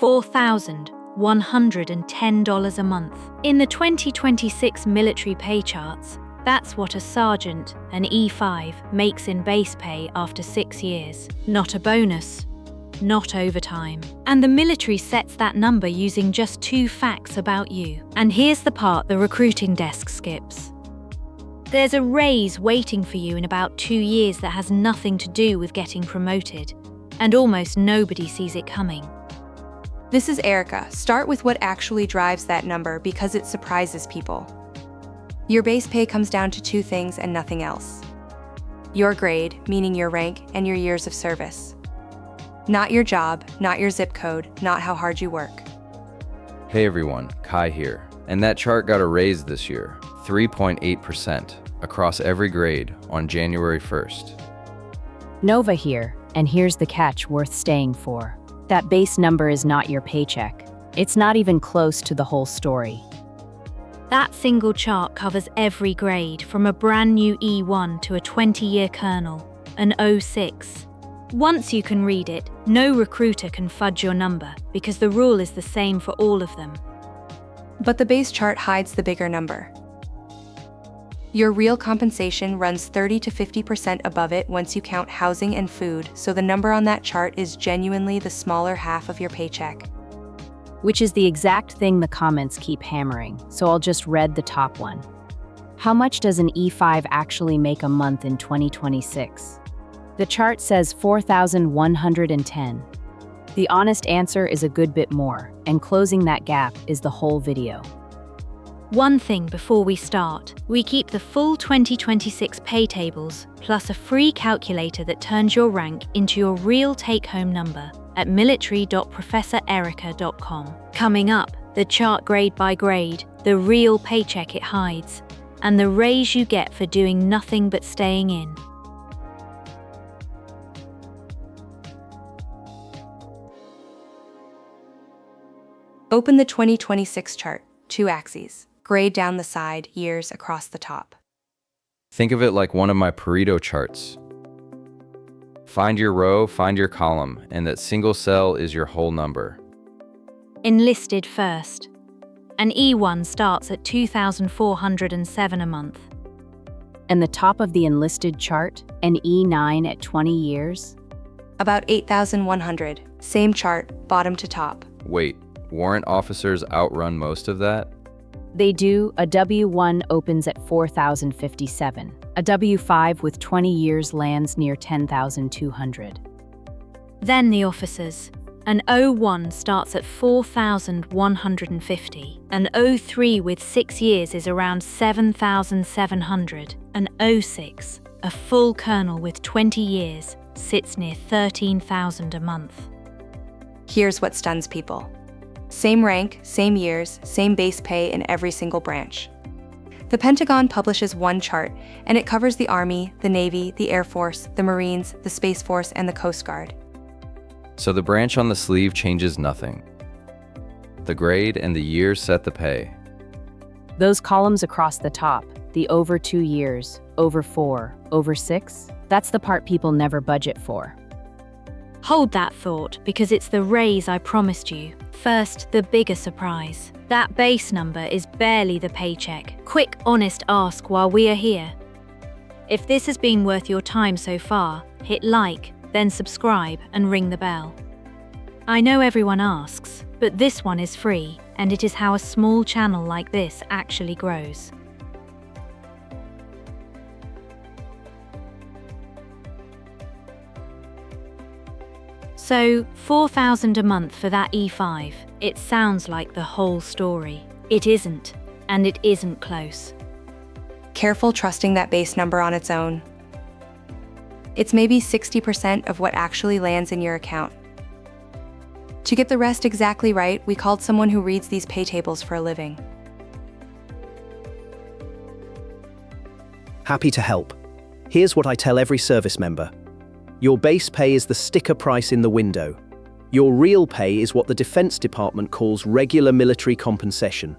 $4,110 a month. In the 2026 military pay charts, that's what a sergeant, an E5, makes in base pay after 6 years. Not a bonus, not overtime. And the military sets that number using just 2 facts about you. And here's the part the recruiting desk skips. There's a raise waiting for you in about 2 years that has nothing to do with getting promoted, and almost nobody sees it coming. This is Erica. Start with what actually drives that number because it surprises people. Your base pay comes down to 2 things and nothing else. Your grade, meaning your rank and your years of service. Not your job, not your zip code, not how hard you work. Hey everyone, Kai here. And that chart got a raise this year, 3.8% across every grade on January 1st. Nova here, and here's the catch worth staying for. That base number is not your paycheck. It's not even close to the whole story. That single chart covers every grade, from a brand new E1 to a 20-year colonel, an 06. Once you can read it, no recruiter can fudge your number because the rule is the same for all of them. But the base chart hides the bigger number. Your real compensation runs 30 to 50% above it once you count housing and food, so the number on that chart is genuinely the smaller half of your paycheck. Which is the exact thing the comments keep hammering, so I'll just read the top one. How much does an E5 actually make a month in 2026? The chart says 4,110. The honest answer is a good bit more, and closing that gap is the whole video. One thing before we start, we keep the full 2026 pay tables, plus a free calculator that turns your rank into your real take-home number at military.professorerica.com. Coming up, the chart grade by grade, the real paycheck it hides, and the raise you get for doing nothing but staying in. Open the 2026 chart, 2 axes. Grade down the side, years across the top. Think of it like one of my Pareto charts. Find your row, find your column, and that single cell is your whole number. Enlisted first. An E1 starts at $2,407 a month. And the top of the enlisted chart, an E9 at 20 years? About 8,100. Same chart, bottom to top. Wait, warrant officers outrun most of that? They do. A W1 opens at 4,057. A W5 with 20 years lands near 10,200. Then the officers. An O1 starts at 4,150. An O3 with 6 years is around 7,700. An O6, a full colonel with 20 years, sits near 13,000 a month. Here's what stuns people. Same rank, same years, same base pay in every single branch. The Pentagon publishes one chart, and it covers the Army, the Navy, the Air Force, the Marines, the Space Force, and the Coast Guard. So the branch on the sleeve changes nothing. The grade and the year set the pay. Those columns across the top, the over 2 years, over 4, over 6, that's the part people never budget for. Hold that thought, because it's the raise I promised you. First, the bigger surprise. That base number is barely the paycheck. Quick, honest ask while we are here. If this has been worth your time so far, hit like, then subscribe and ring the bell. I know everyone asks, but this one is free, and it is how a small channel like this actually grows. So, $4,000 a month for that E5. It sounds like the whole story. It isn't, and it isn't close. Careful trusting that base number on its own. It's maybe 60% of what actually lands in your account. To get the rest exactly right, we called someone who reads these pay tables for a living. Happy to help. Here's what I tell every service member. Your base pay is the sticker price in the window. Your real pay is what the Defense Department calls regular military compensation.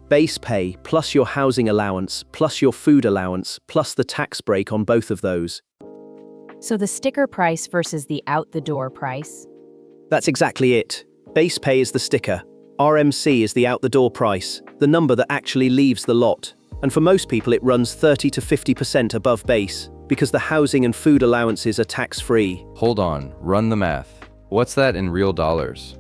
Base pay plus your housing allowance plus your food allowance plus the tax break on both of those. So the sticker price versus the out-the-door price? That's exactly it. Base pay is the sticker. RMC is the out-the-door price, the number that actually leaves the lot. And for most people it runs 30 to 50% above base, because the housing and food allowances are tax-free. Hold on, run the math. What's that in real dollars?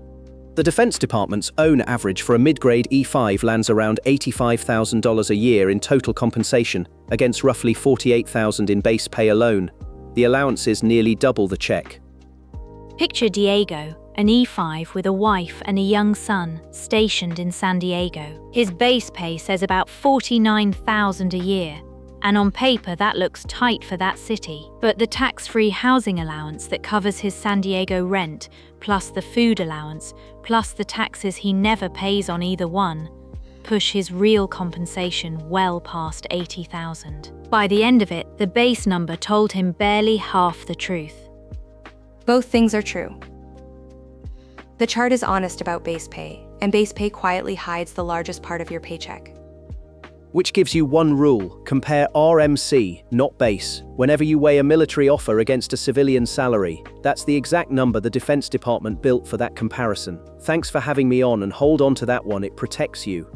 The Defense Department's own average for a mid-grade E5 lands around $85,000 a year in total compensation, against roughly $48,000 in base pay alone. The allowances nearly double the check. Picture Diego, an E5 with a wife and a young son, stationed in San Diego. His base pay says about $49,000 a year, and on paper that looks tight for that city. But the tax-free housing allowance that covers his San Diego rent, plus the food allowance, plus the taxes he never pays on either one, push his real compensation well past $80,000. By the end of it, the base number told him barely half the truth. Both things are true. The chart is honest about base pay, and base pay quietly hides the largest part of your paycheck. Which gives you one rule: compare RMC, not base, whenever you weigh a military offer against a civilian salary. That's the exact number the Defense Department built for that comparison. Thanks for having me on, and hold on to that one, it protects you.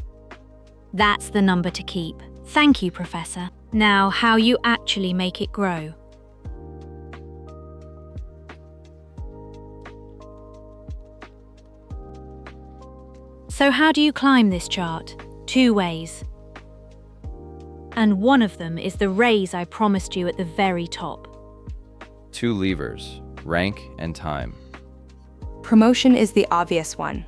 That's the number to keep. Thank you, Professor. Now, how you actually make it grow. So how do you climb this chart? 2 ways. And one of them is the raise I promised you at the very top. 2 levers, rank and time. Promotion is the obvious one.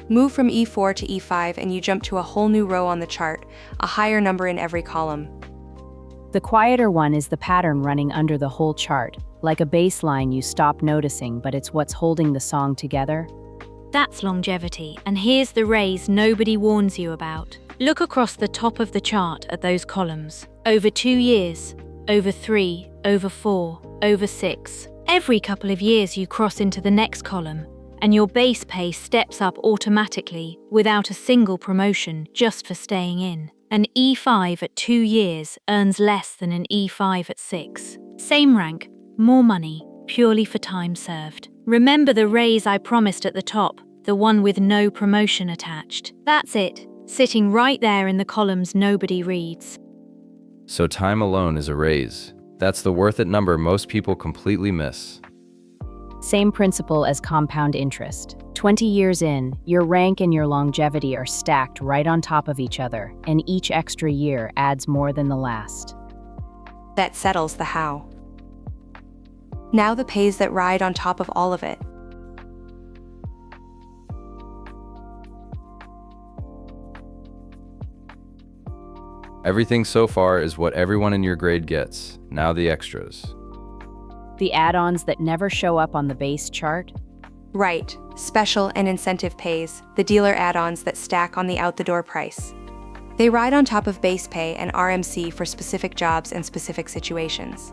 Move from E4 to E5 and you jump to a whole new row on the chart, a higher number in every column. The quieter one is the pattern running under the whole chart, like a bass line you stop noticing, but it's what's holding the song together. That's longevity, and here's the raise nobody warns you about. Look across the top of the chart at those columns. Over 2 years, over 3, over 4, over 6. Every couple of years you cross into the next column, and your base pay steps up automatically without a single promotion just for staying in. An E5 at 2 years earns less than an E5 at 6. Same rank, more money, purely for time served. Remember the raise I promised at the top, the one with no promotion attached. That's it, sitting right there in the columns nobody reads. So time alone is a raise. That's the worth it number most people completely miss. Same principle as compound interest. 20 years in, your rank and your longevity are stacked right on top of each other, and each extra year adds more than the last. That settles the how. Now the pays that ride on top of all of it. Everything so far is what everyone in your grade gets. Now the extras. The add-ons that never show up on the base chart? Right, special and incentive pays, the dealer add-ons that stack on the out-the-door price. They ride on top of base pay and RMC for specific jobs and specific situations.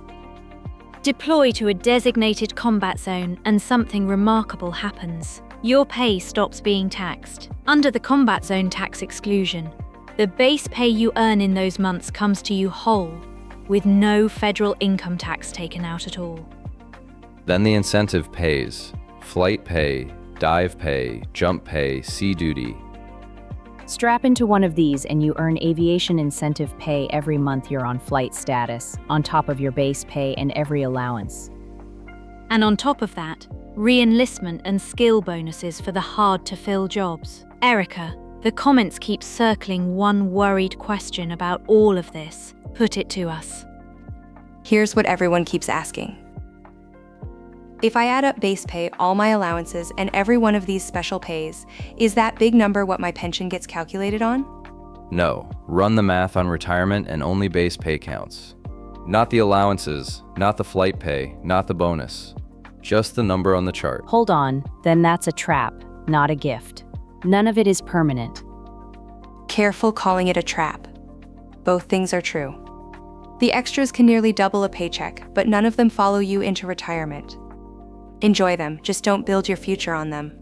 Deploy to a designated combat zone and something remarkable happens. Your pay stops being taxed. Under the combat zone tax exclusion, the base pay you earn in those months comes to you whole, with no federal income tax taken out at all. Then the incentive pays. Flight pay, dive pay, jump pay, sea duty. Strap into one of these and you earn aviation incentive pay every month you're on flight status, on top of your base pay and every allowance. And on top of that, re-enlistment and skill bonuses for the hard-to-fill jobs. Erica, the comments keep circling one worried question about all of this. Put it to us. Here's what everyone keeps asking. If I add up base pay, all my allowances, and every one of these special pays, is that big number what my pension gets calculated on? No, run the math on retirement and only base pay counts. Not the allowances, not the flight pay, not the bonus. Just the number on the chart. Hold on, then that's a trap, not a gift. None of it is permanent. Careful calling it a trap. Both things are true. The extras can nearly double a paycheck, but none of them follow you into retirement. Enjoy them, just don't build your future on them.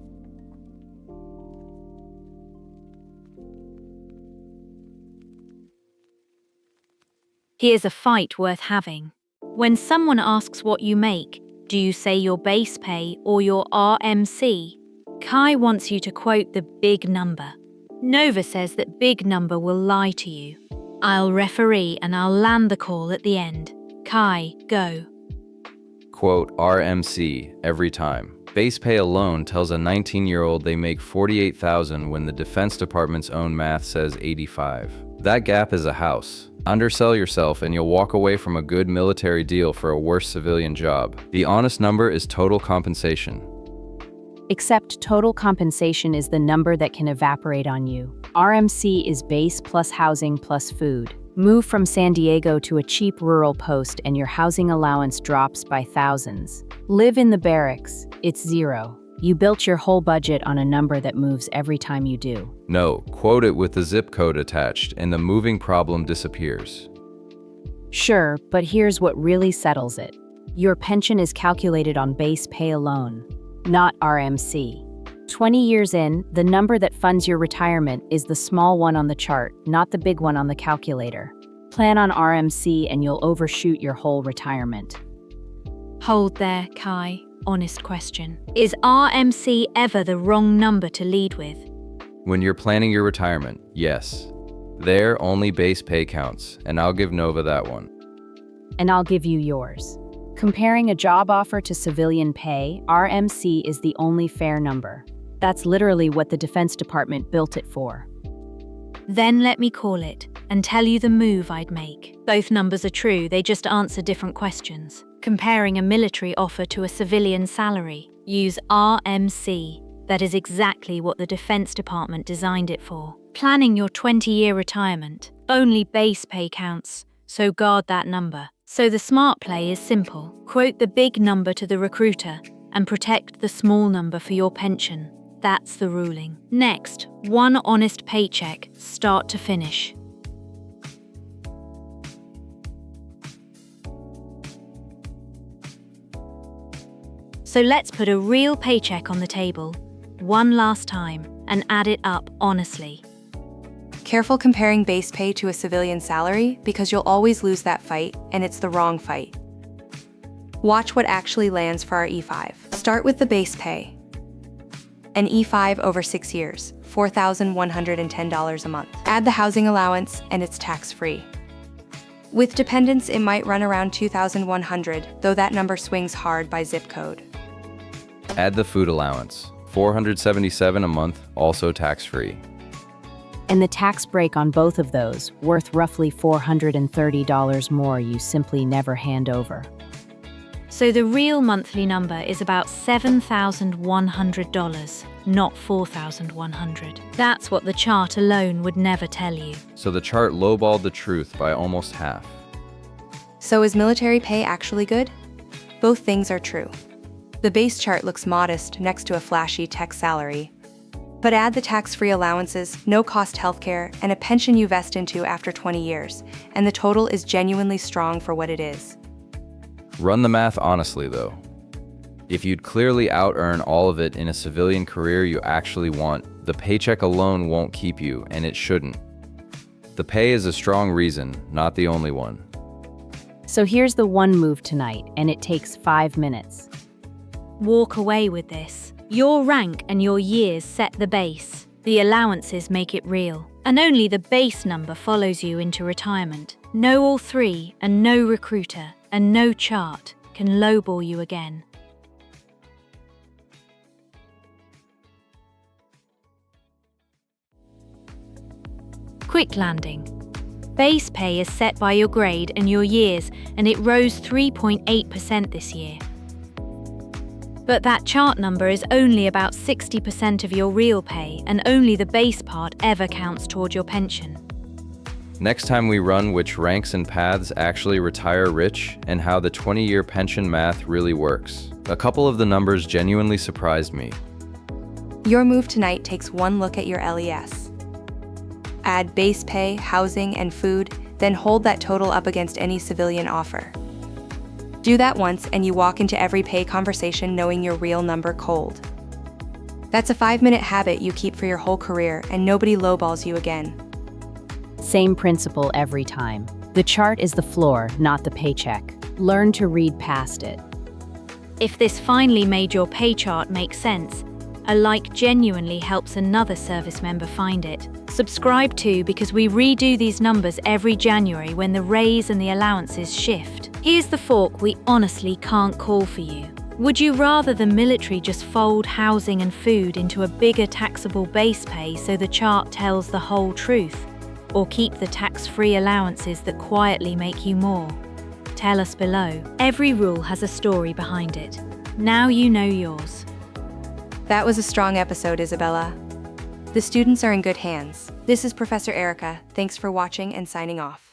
Here's a fight worth having. When someone asks what you make, do you say your base pay or your RMC? Kai wants you to quote the big number. Nova says that big number will lie to you. I'll referee and I'll land the call at the end. Kai, go. Quote RMC every time. Base pay alone tells a 19-year-old they make $48,000 when the Defense Department's own math says $85,000. That gap is a house. Undersell yourself and you'll walk away from a good military deal for a worse civilian job. The honest number is total compensation. Except total compensation is the number that can evaporate on you. RMC is base plus housing plus food. Move from San Diego to a cheap rural post and your housing allowance drops by thousands. Live in the barracks. It's zero. You built your whole budget on a number that moves every time you do. No, quote it with the zip code attached and the moving problem disappears. Sure, but here's what really settles it. Your pension is calculated on base pay alone, not RMC. 20 years in, the number that funds your retirement is the small one on the chart, not the big one on the calculator. Plan on RMC and you'll overshoot your whole retirement. Hold there, Kai. Honest question. Is RMC ever the wrong number to lead with? When you're planning your retirement, yes. There, only base pay counts, and I'll give Nova that one. And I'll give you yours. Comparing a job offer to civilian pay, RMC is the only fair number. That's literally what the Defense Department built it for. Then let me call it and tell you the move I'd make. Both numbers are true, they just answer different questions. Comparing a military offer to a civilian salary, use RMC. That is exactly what the Defense Department designed it for. Planning your 20-year retirement, only base pay counts, so guard that number. So the smart play is simple. Quote the big number to the recruiter and protect the small number for your pension. That's the ruling. Next, one honest paycheck, start to finish. So let's put a real paycheck on the table, one last time, and add it up honestly. Careful comparing base pay to a civilian salary because you'll always lose that fight, and it's the wrong fight. Watch what actually lands for our E5. Start with the base pay. An E5 over 6 years, $4,110 a month. Add the housing allowance, and it's tax-free. With dependents, it might run around $2,100, though that number swings hard by zip code. Add the food allowance, $477 a month, also tax-free. And the tax break on both of those, worth roughly $430 more you simply never hand over. So the real monthly number is about $7,100, not $4,100. That's what the chart alone would never tell you. So the chart lowballed the truth by almost half. So is military pay actually good? Both things are true. The base chart looks modest next to a flashy tech salary. But add the tax-free allowances, no-cost healthcare, and a pension you vest into after 20 years, and the total is genuinely strong for what it is. Run the math honestly, though. If you'd clearly out-earn all of it in a civilian career you actually want, the paycheck alone won't keep you, and it shouldn't. The pay is a strong reason, not the only one. So here's the one move tonight, and it takes 5 minutes. Walk away with this. Your rank and your years set the base. The allowances make it real. And only the base number follows you into retirement. No all three, and no recruiter, and no chart can lowball you again. Quick landing. Base pay is set by your grade and your years, and it rose 3.8% this year. But that chart number is only about 60% of your real pay, and only the base part ever counts toward your pension. Next time we run which ranks and paths actually retire rich and how the 20-year pension math really works. A couple of the numbers genuinely surprised me. Your move tonight takes one look at your LES. Add base pay, housing, and food, then hold that total up against any civilian offer. Do that once and you walk into every pay conversation knowing your real number cold. That's a 5-minute habit you keep for your whole career, and nobody lowballs you again. Same principle every time. The chart is the floor, not the paycheck. Learn to read past it. If this finally made your pay chart make sense, A like genuinely helps another service member find it. Subscribe too, because we redo these numbers every January when the raise and the allowances shift. Here's the fork we honestly can't call for you. Would you rather the military just fold housing and food into a bigger taxable base pay so the chart tells the whole truth? Or keep the tax-free allowances that quietly make you more? Tell us below. Every rule has a story behind it. Now you know yours. That was a strong episode, Isabella. The students are in good hands. This is Professor Erica. Thanks for watching and signing off.